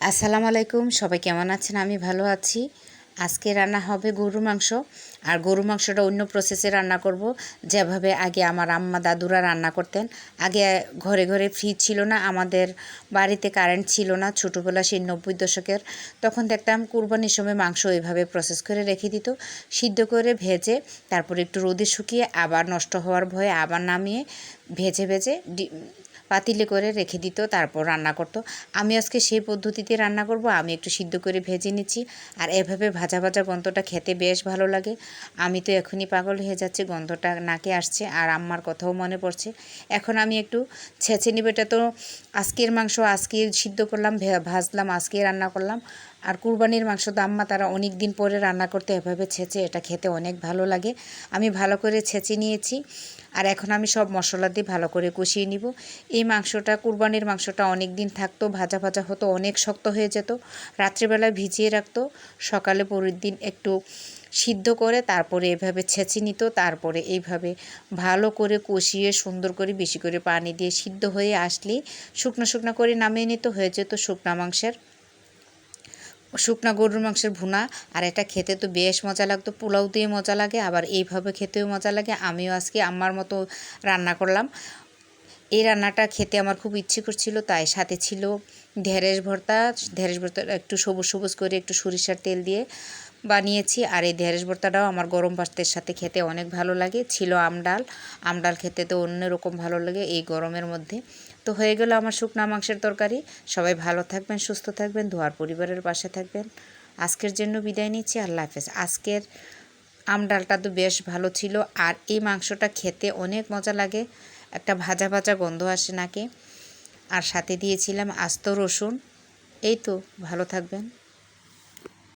আসসালামু আলাইকুম, সবাই কেমন আছেন? আমি ভালো আছি। আজকে রান্না হবে গরুর মাংস। আর গরুর মাংসটা অন্য প্রসেসে রান্না করব, যেভাবে আগে আমার আম্মা দাদুরা রান্না করতেন। আগে ঘরে ঘরে ফ্রিজ ছিল না, আমাদের বাড়িতে কারেন্ট ছিল না, ছোটোবেলা সেই 90 দশকের। তখন দেখতাম কুরবানির সময় মাংস এইভাবে প্রসেস করে রেখে দিত, সিদ্ধ করে ভেজে তারপরে একটু রোদে শুকিয়ে আবার নষ্ট হওয়ার ভয়ে আবার নামিয়ে ভেজে ভেজে পাতিলে করে রেখে দিত, তারপর রান্না করতো। আমি আজকে সেই পদ্ধতিতে রান্না করব। আমি একটু সিদ্ধ করে ভেজে নিচ্ছি। আর এভাবে ভাজা ভাজা গন্ধটা খেতে বেশ ভালো লাগে। আমি তো এখনই পাগল হয়ে যাচ্ছি, গন্ধটা নাকে আসছে আর আম্মার কথাও মনে পড়ছে। এখন আমি একটু ছেঁচে নিব। এটা তো আজকের মাংস, আজকে সিদ্ধ করলাম, ভাজলাম, আজকে রান্না করলাম। আর কুরবানির মাংস তো আম্মা তারা অনেক দিন পরে রান্না করতে এভাবে ছেঁচে, এটা খেতে অনেক ভালো লাগে। আমি ভালো করে ছেঁচে নিয়েছি। আর এখন আমি সব মশলা দিয়ে ভালো করে কষিয়ে নিব। এই মাংসটা, কুরবানির মাংসটা অনেক দিন থাকতো, ভাজা ভাজা হতো, অনেক শক্ত হয়ে যেত। রাত্রিবেলা ভিজিয়ে রাখতো, সকালে পরের দিন একটু সিদ্ধ করে তারপরে এভাবে ছেঁচে নিত। তারপরে এইভাবে ভালো করে কষিয়ে সুন্দর করে বেশি করে পানি দিয়ে সিদ্ধ হয়ে আসলেই শুকনো শুকনো করে নামিয়ে নিত, হয়ে যেত শুকনা গরুর মাংসের ভুনা। আর এটা খেতে তো বেশ মজা লাগতো, পোলাও দিয়ে মজা লাগে, আবার এইভাবে খেতেও মজা লাগে। আমিও আজকে আম্মার মতো রান্না করলাম। এই রান্নাটা খেতে আমার খুব ইচ্ছে করছিল, তাই সাথে ছিল ঢেঁড়স ভর্তা একটু সবুজ সবুজ করে একটু সরিষার তেল দিয়ে বানিয়েছি। আর এই ঢেঁড়স ভর্তাটাও আমার গরম ভাতের সাথে খেতে অনেক ভালো লাগে। ছিল আমডাল খেতে তো অন্যরকম ভালো লাগে এই গরমের মধ্যে। তো হয়ে গেল আমার শুকনা মাংসের তরকারি। সবাই ভালো থাকবেন, সুস্থ থাকবেন, দোয়ার পরিবারের পাশে থাকবেন। আজকের জন্য বিদায় নিচ্ছি, আল্লাহ হাফেজ। আজকের আমডালটা তো বেশ ভালো ছিল। আর এই মাংসটা খেতে অনেক মজা লাগে, একটা ভাজা ভাজা গন্ধ আসে নাকে। আর সাথে দিয়েছিলাম আস্ত রসুন। এই তো, ভালো থাকবেন।